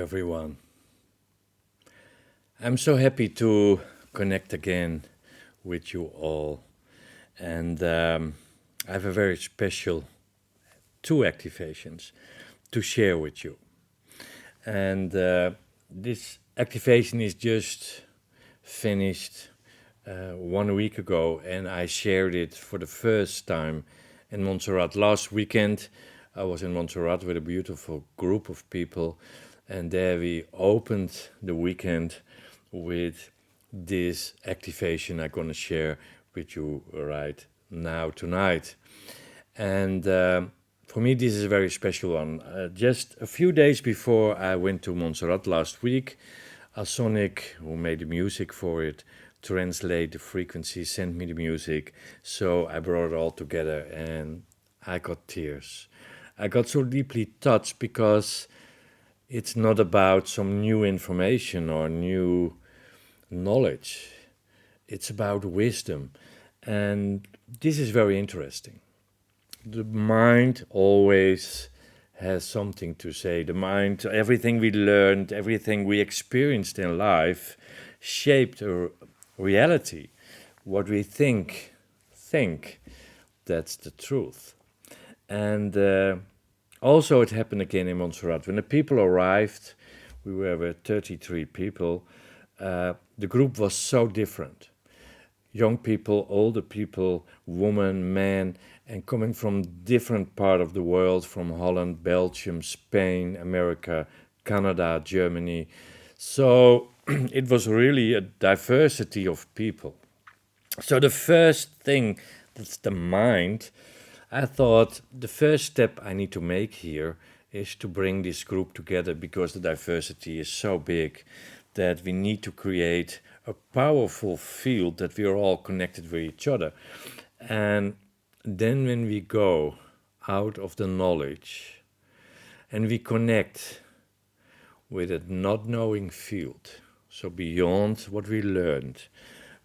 everyone. I'm so happy to connect again with you all. And I have a very special 2 activations to share with you. And this activation is just finished 1 week ago, and I shared it for the first time in Montserrat. Last weekend, I was in Montserrat with a beautiful group of people, and there we opened the weekend with this activation I'm going to share with you right now, tonight. And for me, this is a very special one. Just a few days before I went to Montserrat last week, Sonic, who made the music for it, translate the frequency, sent me the music. So I brought it all together and I got tears. I got so deeply touched because it's not about some new information or new knowledge. It's about wisdom. And this is very interesting. The mind always has something to say. The mind, everything we learned, everything we experienced in life shaped a reality. What we think, that's the truth. And also it happened again in Montserrat. When the people arrived, we were with 33 people, the group was so different. Young people, older people, women, men, and coming from different part of the world, from Holland, Belgium, Spain, America, Canada, Germany. So it was really a diversity of people. So the first thing, that's the mind, I thought the first step I need to make here is to bring this group together, because the diversity is so big that we need to create a powerful field that we are all connected with each other. And then when we go out of the knowledge and we connect with a not knowing field, so beyond what we learned,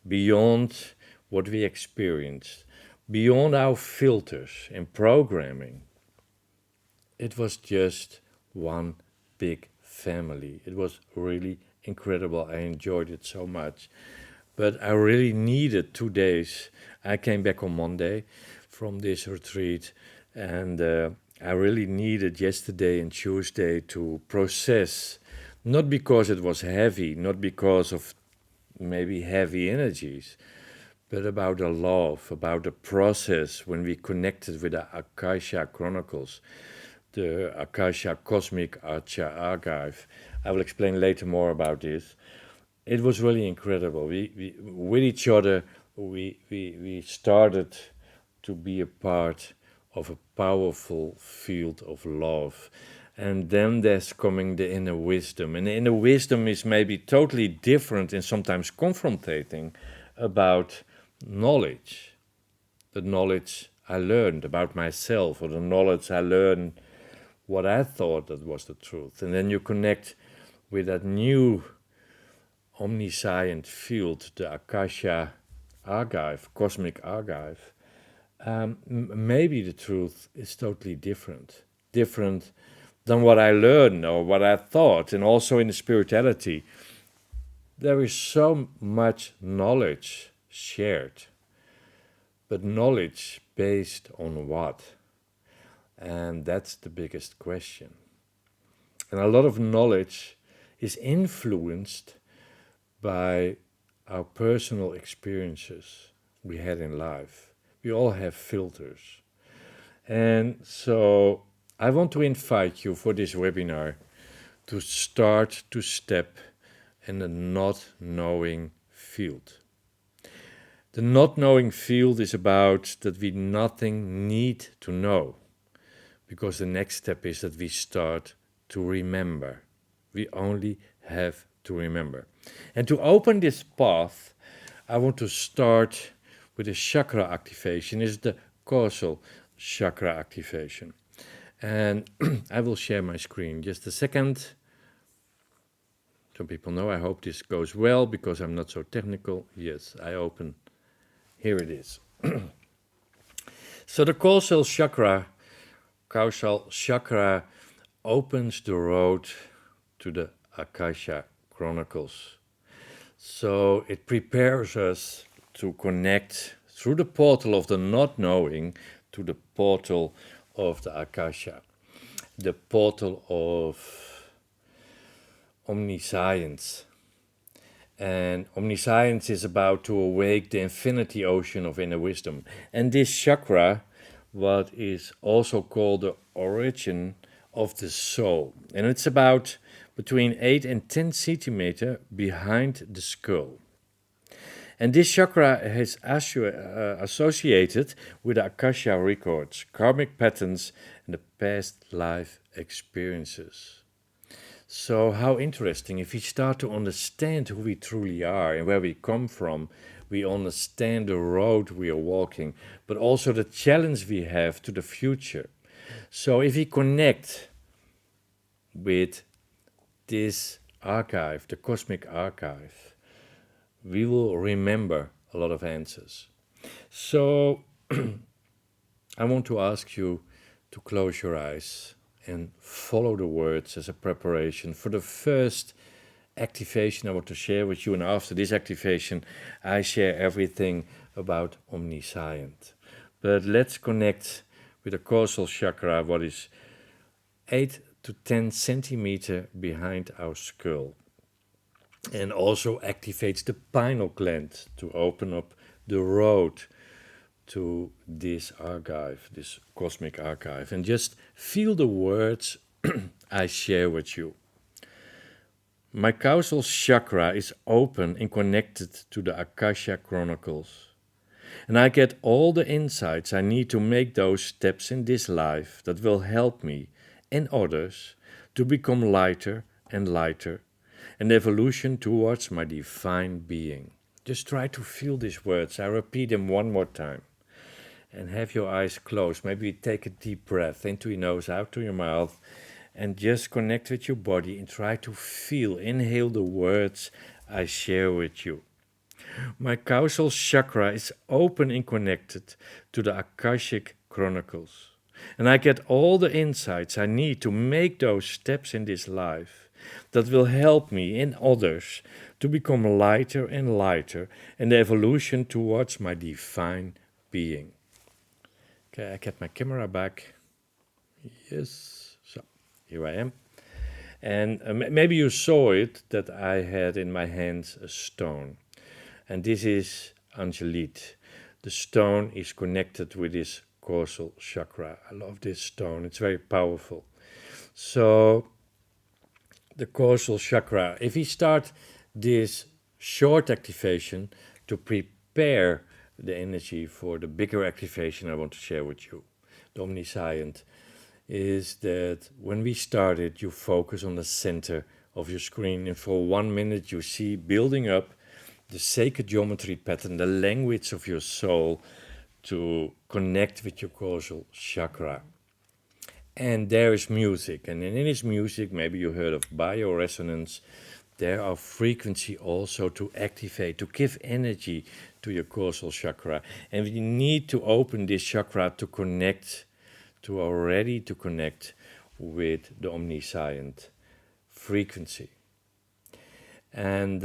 beyond what we experienced, beyond our filters and programming, it was just one big family. It was really incredible. I enjoyed it so much. But I really needed 2 days. I came back on Monday from this retreat, and I really needed yesterday and Tuesday to process, not because it was heavy, not because of maybe heavy energies, but about the love, about the process when we connected with the Akasha Chronicles, the Akasha Cosmic Archive. I will explain later more about this. It was really incredible. We with each other, we started to be a part of a powerful field of love. And then there's coming the inner wisdom. And the inner wisdom is maybe totally different and sometimes confronting about knowledge. The knowledge I learned about myself, or the knowledge I learned what I thought that was the truth. And then you connect with that new omniscient field, the Akasha Archive, Cosmic Archive. Maybe the truth is totally different than what I learned or what I thought. And also in the spirituality, there is so much knowledge shared, but knowledge based on what? And that's the biggest question. And a lot of knowledge is influenced by our personal experiences we had in life. We all have filters. And so I want to invite you for this webinar to start to step in the not knowing field. The not knowing field is about that we nothing need to know, because the next step is that we start to remember. We only have to remember. And to open this path, I want to start with a chakra activation. It's the Causal chakra activation. And I will share my screen just a second. Some people know, I hope this goes well because I'm not so technical. Yes, I open. Here it is. So the Causal chakra opens the road to the Akasha Chronicles. So it prepares us to connect through the portal of the not knowing to the portal of the Akasha, the portal of omniscience. And omniscience is about to awake the infinity ocean of inner wisdom. And this chakra, what is also called the origin of the soul. And it's about between 8 and 10 centimeter behind the skull. And this chakra is associated with the Akasha records, karmic patterns, and the past life experiences. So how interesting, if we start to understand who we truly are and where we come from, we understand the road we are walking, but also the challenge we have to the future. So if we connect with this archive, the cosmic archive, we will remember a lot of answers. So I want to ask you to close your eyes and follow the words as a preparation for the first activation I want to share with you. And after this activation, I share everything about omniscient. But let's connect with the causal chakra, what is 8 to 10 centimeter behind our skull. And also activates the pineal gland to open up the road to this archive, this cosmic archive, and just feel the words I share with you. My causal chakra is open and connected to the Akasha Chronicles, and I get all the insights I need to make those steps in this life that will help me and others to become lighter and lighter, an evolution towards my divine being. Just try to feel these words. I repeat them one more time. And have your eyes closed. Maybe take a deep breath into your nose, out to your mouth, and just connect with your body and try to feel, inhale the words I share with you. My causal chakra is open and connected to the Akashic Chronicles. And I get all the insights I need to make those steps in this life that will help me and others to become lighter and lighter in the evolution towards my divine being. Okay, I get my camera back. Yes, so here I am. And maybe you saw it, that I had in my hands a stone. And this is Angelit. The stone is connected with this causal chakra. I love this stone, it's very powerful. So, the causal chakra, if we start this short activation to prepare the energy for the bigger activation I want to share with you, the omniscient, is that when we started, you focus on the center of your screen, and for 1 minute you see building up the sacred geometry pattern, the language of your soul to connect with your causal chakra. And there is music, and in this music, maybe you heard of bioresonance, there are frequency also to activate, to give energy to your causal chakra. And we need to open this chakra to connect, to connect with the omniscient frequency. And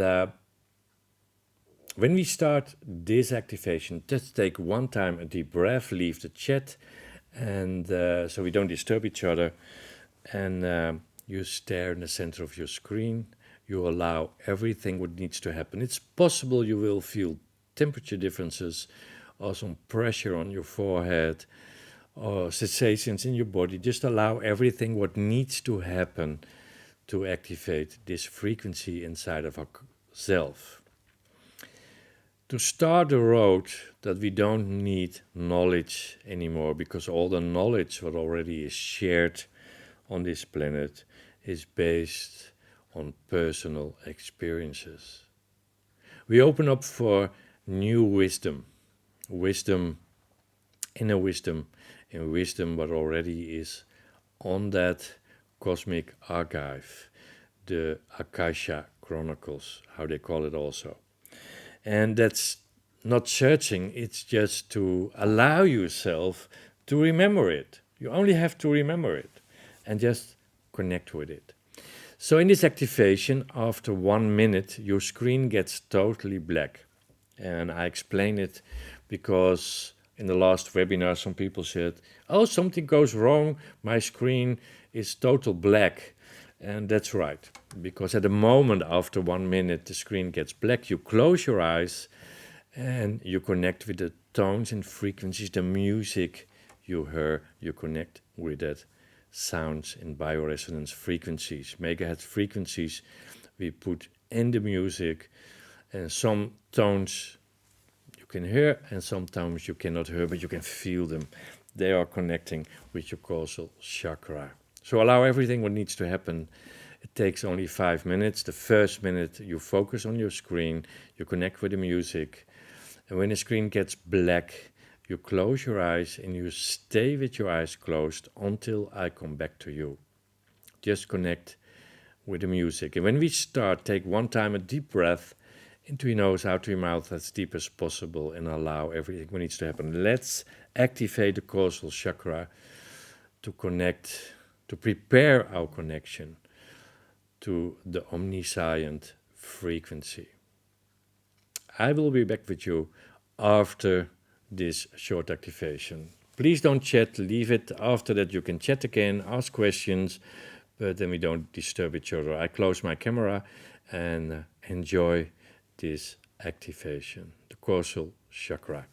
when we start this activation, just take one time a deep breath, leave the chat, and so we don't disturb each other, and you stare in the center of your screen. You allow everything what needs to happen. It's possible you will feel temperature differences or some pressure on your forehead or sensations in your body. Just allow everything what needs to happen to activate this frequency inside of our self. To start the road that we don't need knowledge anymore, because all the knowledge what already is shared on this planet is based on personal experiences. We open up for new wisdom, inner wisdom, and wisdom what already is on that cosmic archive, the Akasha Chronicles, how they call it also. And that's not searching, it's just to allow yourself to remember it. You only have to remember it and just connect with it. So in this activation, after 1 minute, your screen gets totally black. And I explain it because in the last webinar, some people said, oh, something goes wrong. My screen is total black. And that's right, because at the moment after 1 minute, the screen gets black. You close your eyes and you connect with the tones and frequencies, the music you hear. You connect with that sounds and bioresonance frequencies, megahertz frequencies we put in the music. And some tones you can hear and sometimes you cannot hear, but you can feel them. They are connecting with your causal chakra. So allow everything what needs to happen. It takes only 5 minutes. The first minute you focus on your screen, you connect with the music, and when the screen gets black, you close your eyes and you stay with your eyes closed until I come back to you. Just connect with the music. And when we start, take one time a deep breath into your nose, out to your mouth, as deep as possible, and allow everything what needs to happen. Let's activate the causal chakra to connect, to prepare our connection to the omniscient frequency. I will be back with you after this short activation. Please don't chat, leave it. After that you can chat again, ask questions, but then we don't disturb each other. I close my camera and enjoy this activation, the causal chakra.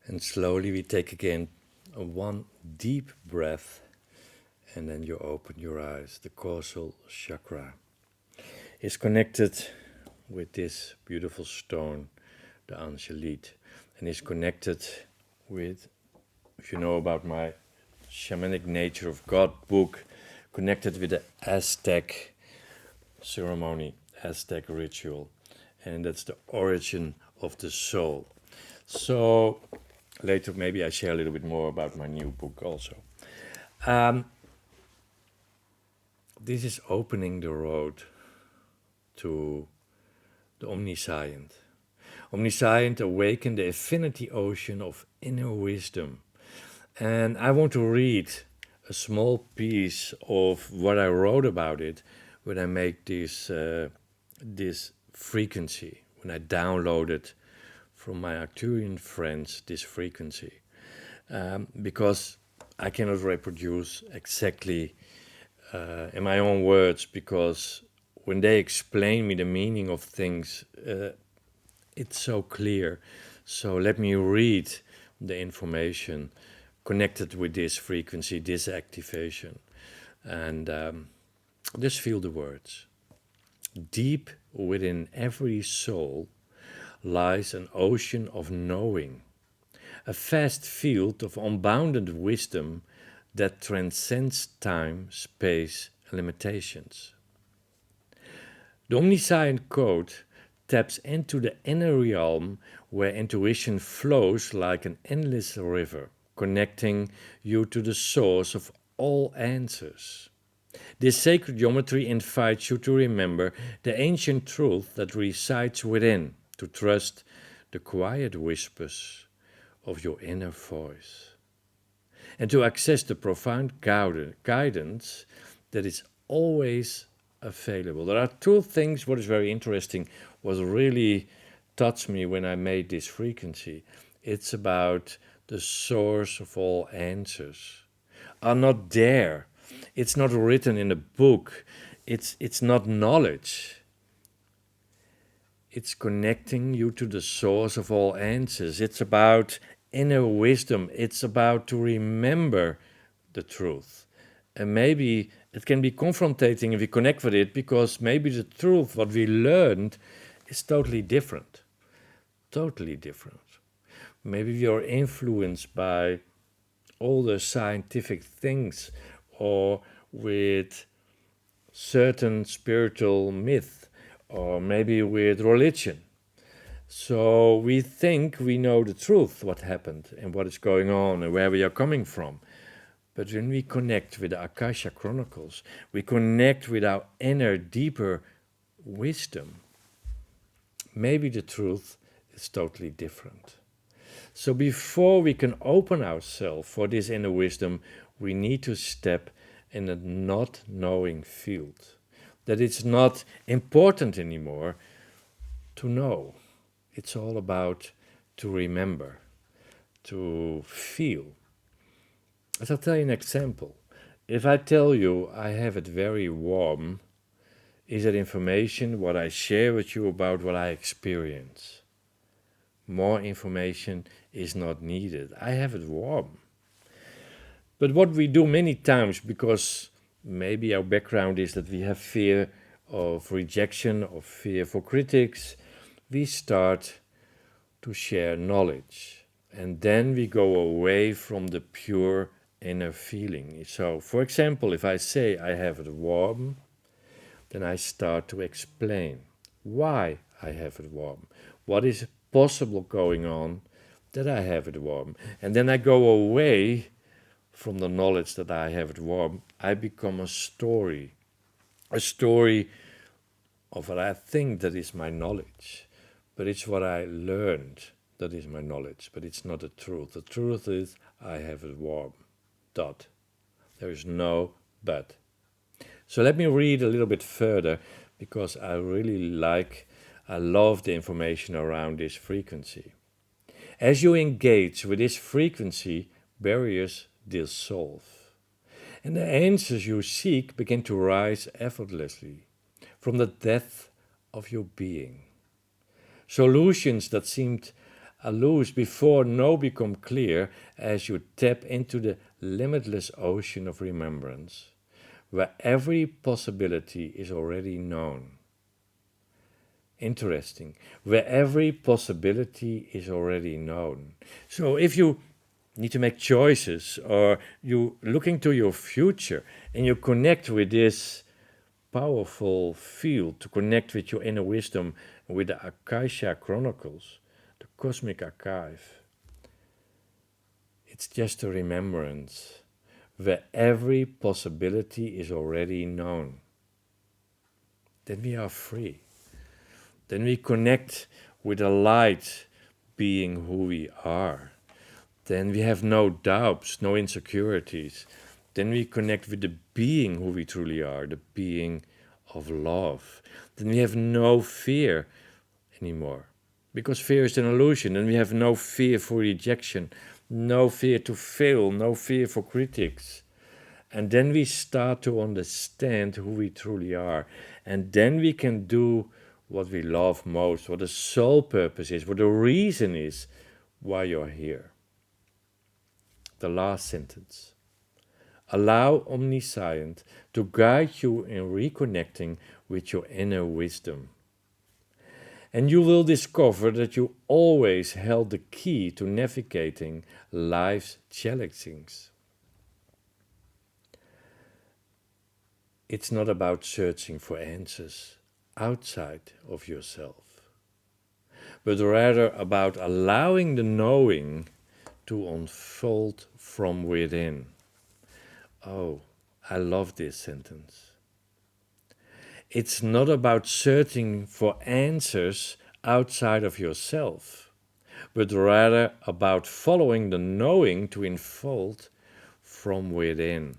And slowly we take again one deep breath, and then you open your eyes. The causal chakra is connected with this beautiful stone, the angelite, and is connected with, if you know about my Shamanic Nature of God book, connected with the Aztec ceremony, Aztec ritual, and that's the origin of the soul. So later maybe I share a little bit more about my new book also. This is opening the road to the Omniscient. Omniscient awaken the infinity ocean of inner wisdom. And I want to read a small piece of what I wrote about it when I make this frequency, when I downloaded from my Arcturian friends this frequency. Because I cannot reproduce exactly in my own words, because when they explain me the meaning of things, it's so clear. So let me read the information connected with this frequency, this activation, and just feel the words. Deep within every soul lies an ocean of knowing, a vast field of unbounded wisdom that transcends time, space, and limitations. The Omniscient Code taps into the inner realm where intuition flows like an endless river, connecting you to the source of all answers. This sacred geometry invites you to remember the ancient truth that resides within, to trust the quiet whispers of your inner voice, and to access the profound guidance that is always available. There are two things. What is very interesting, what really touched me when I made this frequency. It's about the source of all answers are not there. It's not written in a book. It's not knowledge. It's connecting you to the source of all answers. It's about inner wisdom. It's about to remember the truth. And maybe it can be confronting if we connect with it, because maybe the truth, what we learned, is totally different. Totally different. Maybe we are influenced by all the scientific things, or with certain spiritual myth, or maybe with religion. So we think we know the truth, what happened and what is going on and where we are coming from. But when we connect with the Akasha Chronicles, we connect with our inner, deeper wisdom, maybe the truth is totally different. So before we can open ourselves for this inner wisdom, we need to step in a not knowing field. That it's not important anymore to know. It's all about to remember, to feel. As I'll tell you an example. If I tell you I have it very warm, is that information what I share with you about what I experience? More information is not needed. I have it warm. But what we do many times, because maybe our background is that we have fear of rejection, or fear for critics, we start to share knowledge. And then we go away from the pure inner feeling. So, for example, if I say I have it warm, then I start to explain why I have it warm. What is possible going on that I have it warm? And then I go away from the knowledge that I have it warm. I become a story of what I think that is my knowledge. But it's what I learned that is my knowledge. But it's not the truth. The truth is I have it warm. Dot. There is no but. So let me read a little bit further, because I love the information around this frequency. As you engage with this frequency, barriers dissolve, and the answers you seek begin to rise effortlessly from the depth of your being. Solutions that seemed are loose before no become clear as you tap into the limitless ocean of remembrance, where every possibility is already known. Interesting. Where every possibility is already known. So if you need to make choices or you looking to your future and you connect with this powerful field, to connect with your inner wisdom, with the Akasha Chronicles, the Cosmic Archive, it's just a remembrance where every possibility is already known. Then we are free. Then we connect with the light being who we are. Then we have no doubts, no insecurities. Then we connect with the being who we truly are, the being of love. Then we have no fear anymore, because fear is an illusion, and we have no fear for rejection, no fear to fail, no fear for critics. And then we start to understand who we truly are, and then we can do what we love most, what the soul purpose is, what the reason is why you're here. The last sentence. Allow Omniscient to guide you in reconnecting with your inner wisdom. And you will discover that you always held the key to navigating life's challenges. It's not about searching for answers outside of yourself, but rather about allowing the knowing to unfold from within. Oh, I love this sentence. It's not about searching for answers outside of yourself, but rather about following the knowing to unfold from within.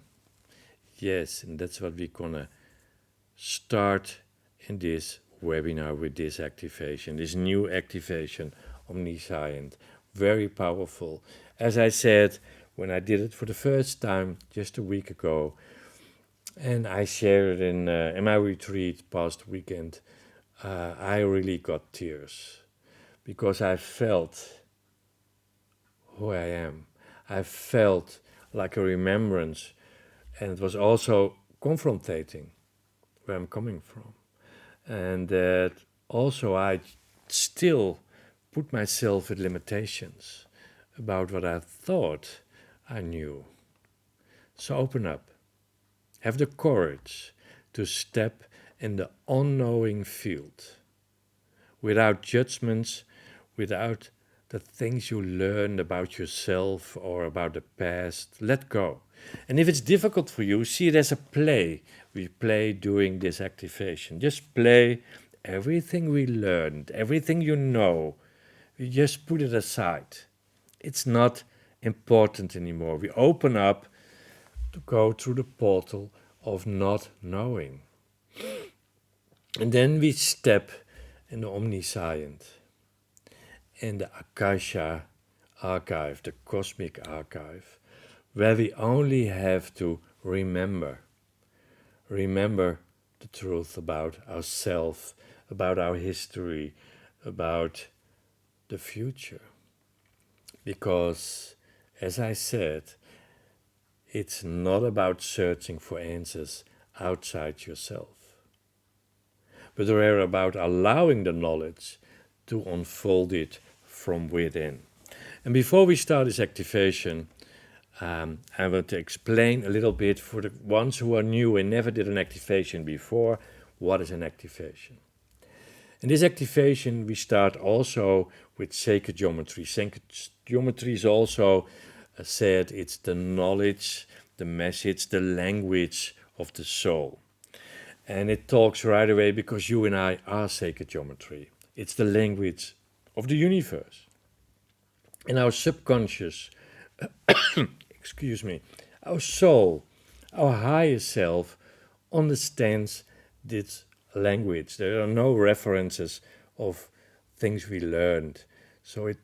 Yes, and that's what we're gonna start in this webinar with this activation, this new activation, Omniscient. Very powerful. As I said, when I did it for the first time just a week ago, and I shared it in my retreat past weekend, I really got tears because I felt who I am. I felt like a remembrance, and it was also confrontating where I'm coming from. And that also I still put myself with limitations about what I thought I knew. So open up. Have the courage to step in the unknowing field without judgments, without the things you learned about yourself or about the past. Let go. And if it's difficult for you, see it as a play. We play during this activation. Just play everything we learned, everything you know. We just put it aside. It's not important anymore. We open up to go through the portal of not knowing. And then we step in the Omniscient, in the Akasha Archive, the Cosmic Archive, where we only have to remember the truth about ourselves, about our history, about the future. Because, as I said, it's not about searching for answers outside yourself, but rather about allowing the knowledge to unfold it from within. And before we start this activation, I want to explain a little bit for the ones who are new and never did an activation before, what is an activation. In this activation, we start also with sacred geometry. Sacred geometry is also said it's the knowledge, the message, the language of the soul. And it talks right away because you and I are sacred geometry. It's the language of the universe. And our subconscious, our soul, our higher self understands this language. There are no references of things we learned. So it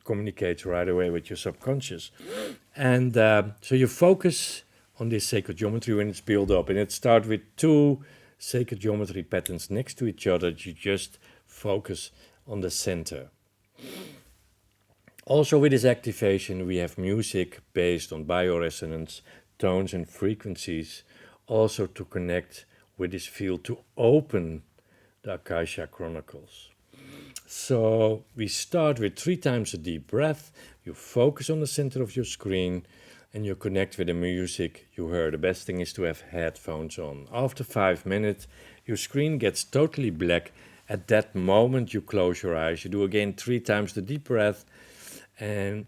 communicates right away with your subconscious. And so you focus on this sacred geometry when it's built up. And it starts with two sacred geometry patterns next to each other. You just focus on the center. Also with this activation we have music based on bioresonance, tones and frequencies, also to connect with this field, to open the Akasha Chronicles. So we start with 3 times a deep breath, you focus on the center of your screen and you connect with the music you heard. The best thing is to have headphones on. After 5 minutes, your screen gets totally black. At that moment, you close your eyes. You do again 3 times the deep breath, and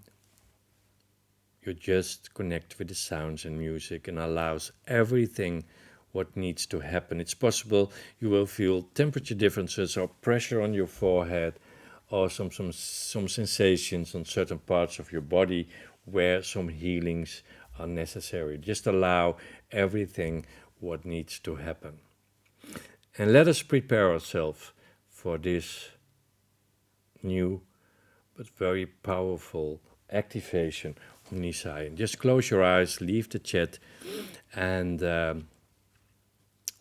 you just connect with the sounds and music and allows everything what needs to happen. It's possible you will feel temperature differences or pressure on your forehead, or some sensations on certain parts of your body where some healings are necessary. Just allow everything what needs to happen. And let us prepare ourselves for this new but very powerful activation of Omniscient. Just close your eyes, leave the chat, and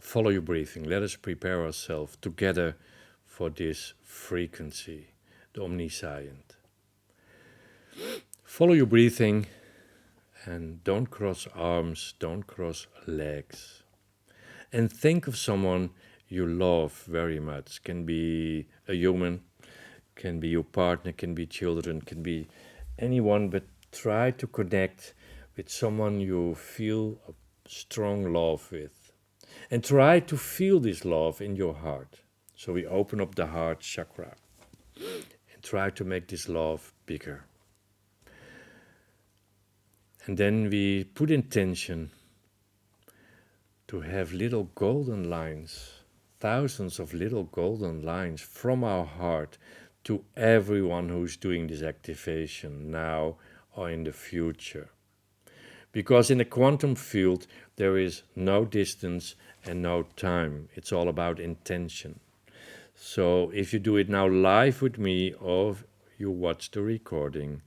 follow your breathing. Let us prepare ourselves together for this frequency, the Omniscient. Follow your breathing and don't cross arms, don't cross legs. And think of someone you love very much. Can be a human, can be your partner, can be children, can be anyone, but try to connect with someone you feel a strong love with. And try to feel this love in your heart. So we open up the heart chakra and try to make this love bigger. And then we put intention to have little golden lines, thousands of little golden lines from our heart to everyone who's doing this activation now or in the future. Because in the quantum field, there is no distance and no time. It's all about intention. So if you do it now live with me or you watch the recording,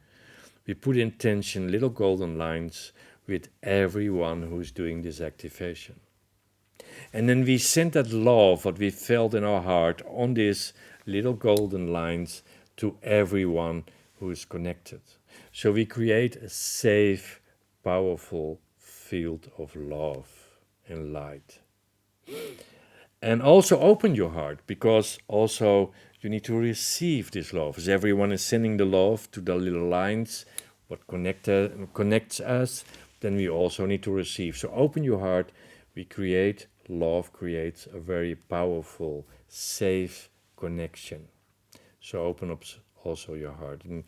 we put intention, little golden lines, with everyone who's doing this activation. And then we send that love, what we felt in our heart, on these little golden lines to everyone who is connected. So we create a safe, powerful field of love and light. And also open your heart, because also you need to receive this love. As everyone is sending the love to the little lines, what connects us, then we also need to receive. So open your heart, we create love, creates a very powerful, safe connection. So open up also your heart and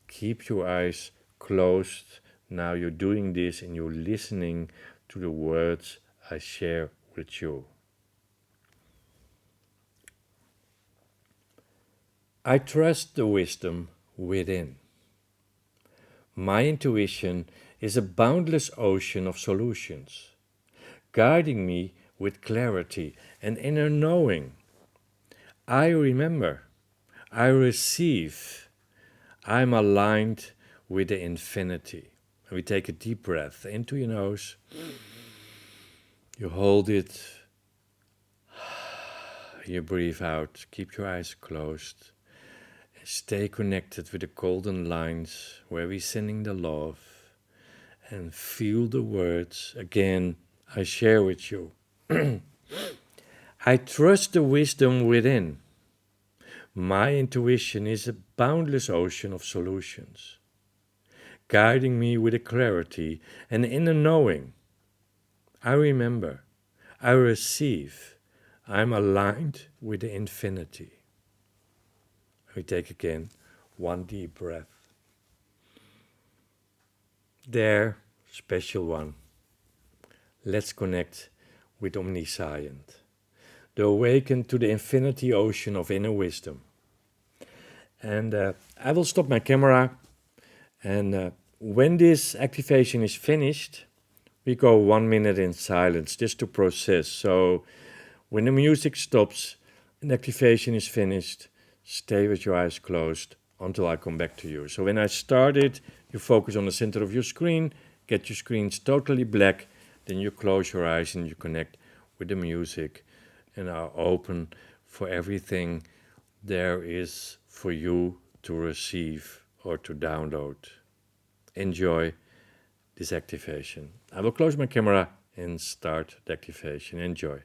keep your eyes closed. Now you're doing this and you're listening to the words I share with you. I trust the wisdom within. My intuition is a boundless ocean of solutions, guiding me with clarity and inner knowing. I remember, I receive, I'm aligned with the infinity. And we take a deep breath into your nose, you hold it, you breathe out, keep your eyes closed. Stay connected with the golden lines where we're sending the love, and feel the words again I share with you. I trust the wisdom within. My intuition is a boundless ocean of solutions, guiding me with a clarity and inner knowing. I remember, I receive, I'm aligned with the infinity. We take again one deep breath. There, special one. Let's connect with Omniscient, the awakened to the infinity ocean of inner wisdom. And I will stop my camera, and when this activation is finished, we go 1 minute in silence just to process. So when the music stops and the activation is finished, stay with your eyes closed until I come back to you. So when I start it, you focus on the center of your screen, get your screens totally black, then you close your eyes and you connect with the music and are open for everything there is for you to receive or to download. Enjoy this activation. I will close my camera and start the activation. Enjoy.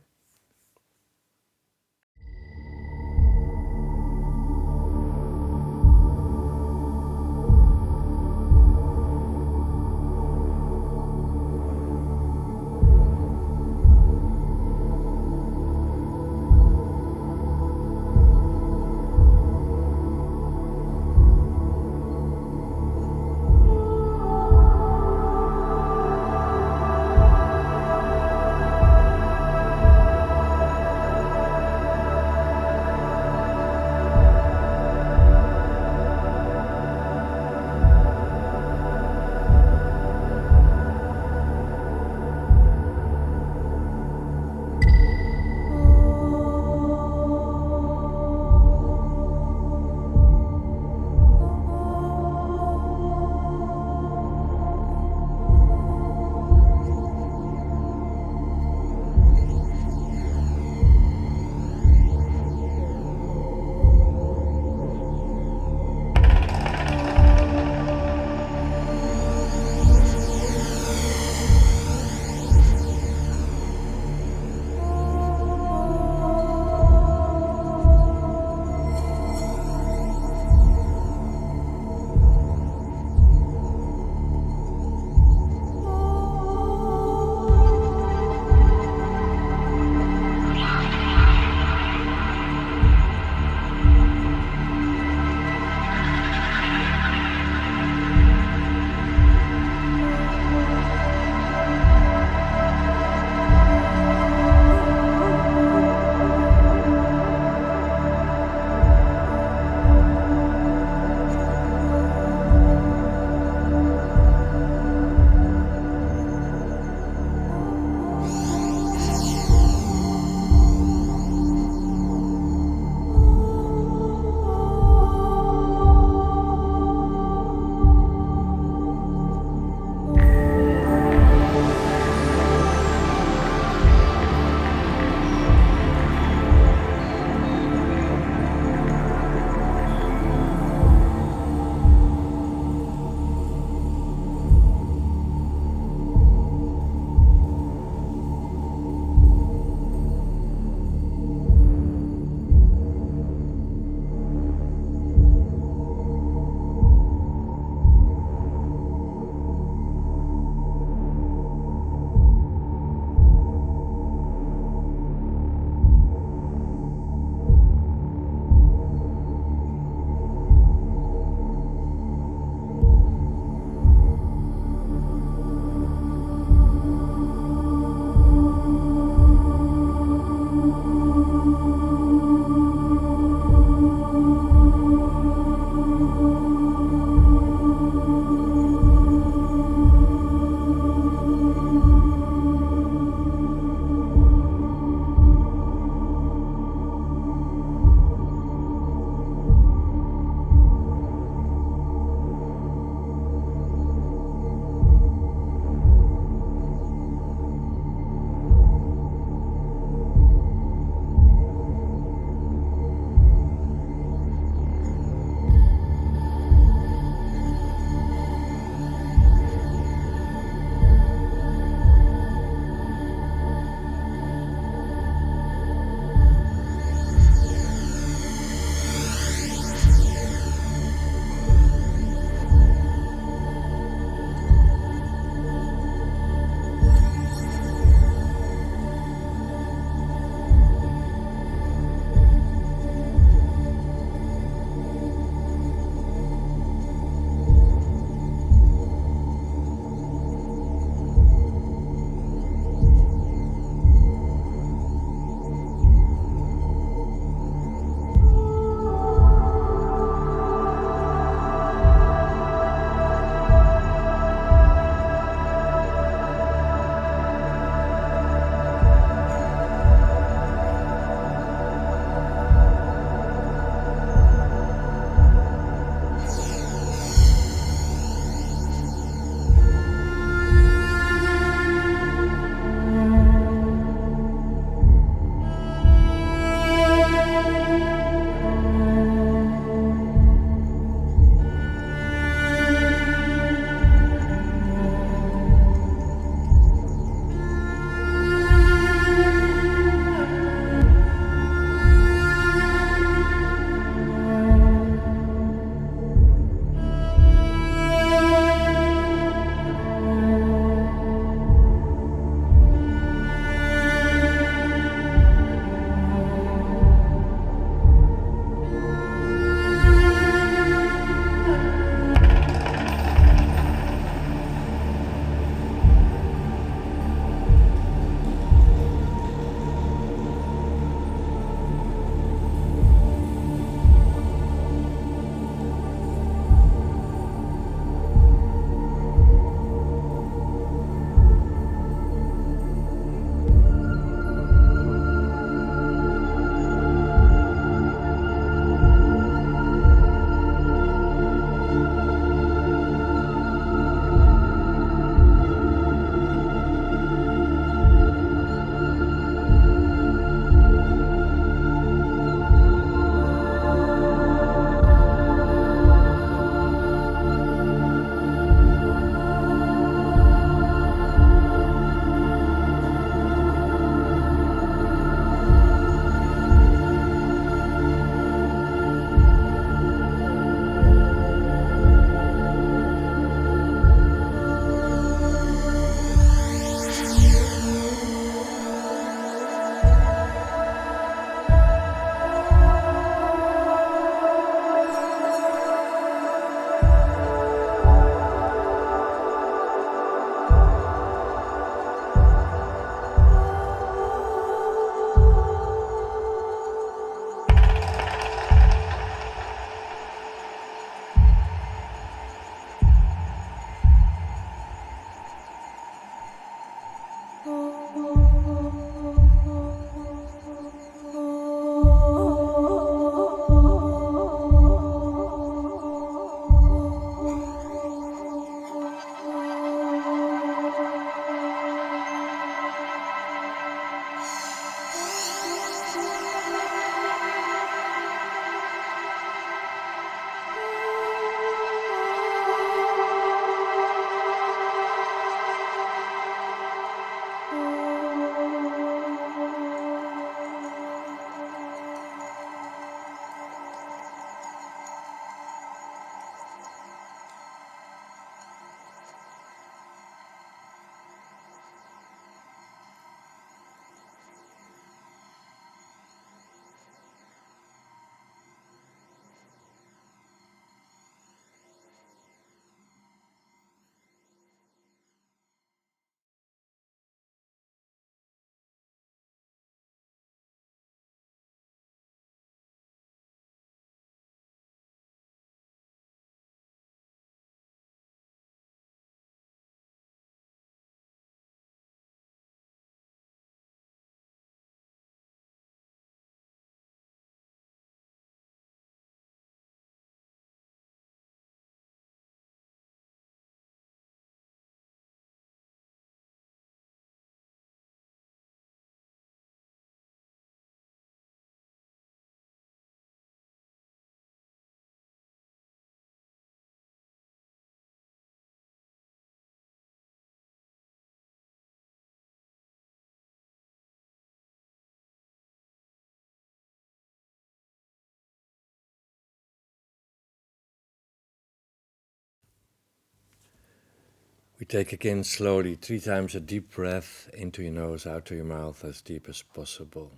We take again slowly 3 times a deep breath into your nose, out to your mouth, as deep as possible.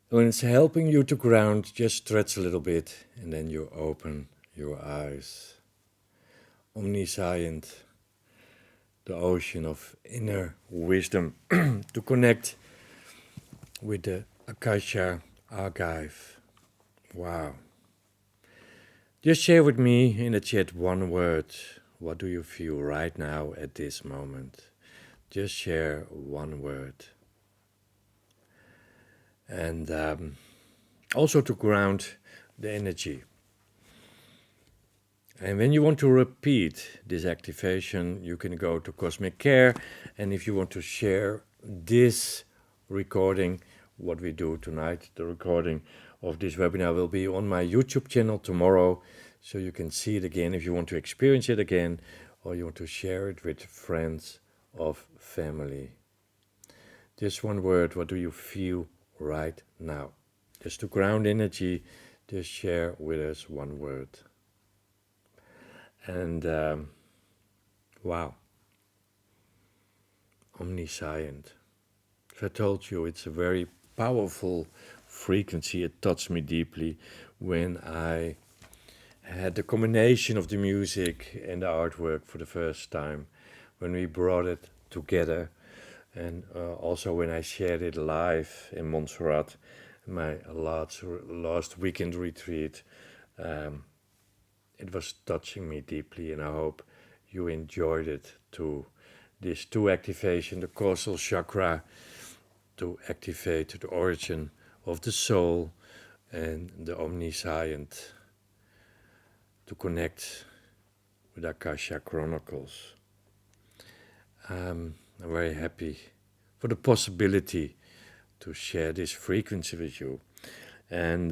When it's helping you to ground, just stretch a little bit and then you open your eyes. Omniscient, the ocean of inner wisdom, to connect with the Akasha archive. Wow. Just share with me in the chat one word. What do you feel right now at this moment? Just share one word. And also to ground the energy. And when you want to repeat this activation, you can go to Cosmic Care. And if you want to share this recording, what we do tonight, the recording of this webinar will be on my YouTube channel tomorrow. So you can see it again if you want to experience it again, or you want to share it with friends or family. Just one word, what do you feel right now? Just to ground energy, just share with us one word. And wow, omniscient. As I told you, it's a very powerful frequency. It touched me deeply when I had the combination of the music and the artwork for the first time, when we brought it together, and also when I shared it live in Montserrat, my last weekend retreat. It was touching me deeply, and I hope you enjoyed it too. These 2 activations, the Causal chakra, to activate the origin of the soul, and the omniscient, to connect with Akasha Chronicles. I'm very happy for the possibility to share this frequency with you. And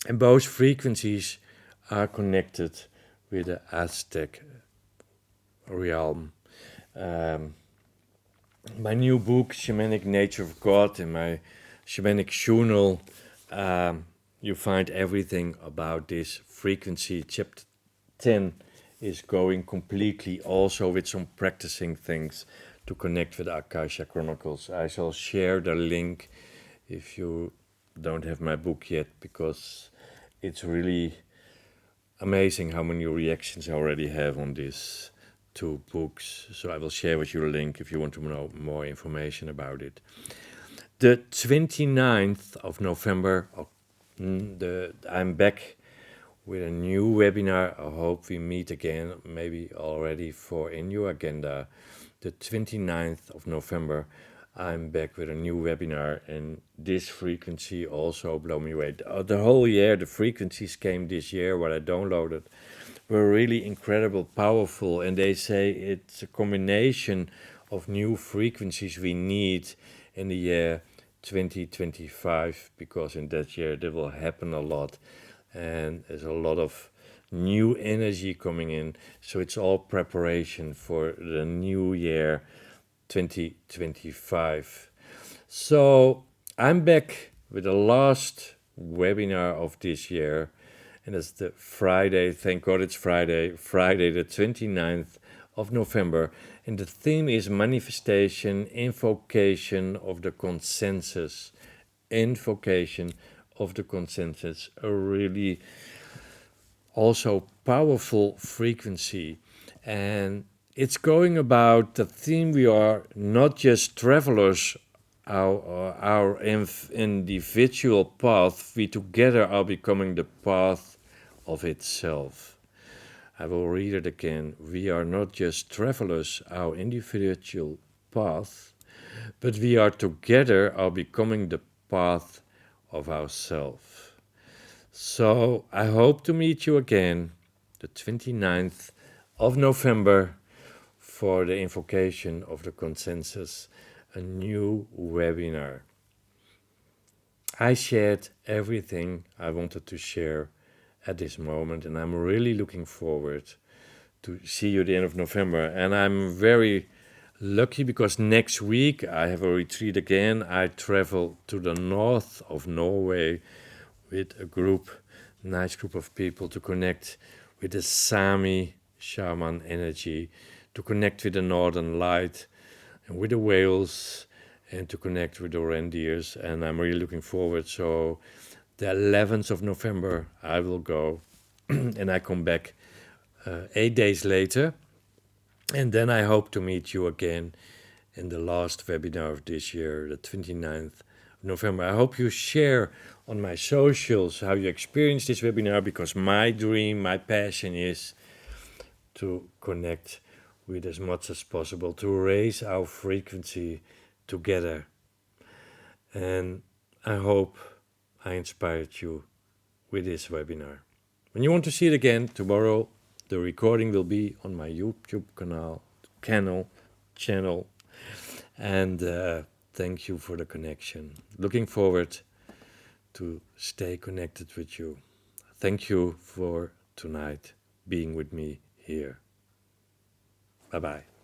both frequencies are connected with the Aztec realm. My new book, Shamanic Nature of God, in my Shamanic journal, you find everything about this frequency. Chapter 10 is going completely also with some practicing things to connect with the Akasha Chronicles. I shall share the link if you don't have my book yet, because it's really amazing how many reactions I already have on these 2 books. So I will share with you a link if you want to know more information about it. The 29th of November, I'm back with a new webinar. I hope we meet again, maybe already in your agenda. The 29th of November, I'm back with a new webinar, and this frequency also blew me away. The whole year, the frequencies came this year, what I downloaded, were really incredible, powerful, and they say it's a combination of new frequencies we need in the year 2025, because in that year there will happen a lot, and there's a lot of new energy coming in, so it's all preparation for the new year 2025. So I'm back with the last webinar of this year, and it's the Friday, thank God it's Friday the 29th of November, and the theme is manifestation, invocation of the consensus. Invocation of the consensus, a really also powerful frequency. And it's going about the theme: we are not just travelers, our individual path, we together are becoming the path of itself. I will read it again. We are not just travelers, our individual path, but we are together are becoming the path of ourselves. So I hope to meet you again the 29th of November for the invocation of the consensus, a new webinar. I shared everything I wanted to share at this moment, and I'm really looking forward to see you at the end of November. And I'm very lucky because next week I have a retreat again. I travel to the north of Norway with a nice group of people, to connect with the Sami shaman energy, to connect with the northern light and with the whales and to connect with the reindeers. And I'm really looking forward. So the 11th of November, I will go and I come back 8 days later. And then I hope to meet you again in the last webinar of this year, the 29th of November. I hope you share on my socials how you experience this webinar, because my dream, my passion is to connect with as much as possible, to raise our frequency together. And I hope I inspired you with this webinar. When you want to see it again, tomorrow the recording will be on my YouTube channel. And thank you for the connection. Looking forward to stay connected with you. Thank you for tonight being with me here. Bye-bye.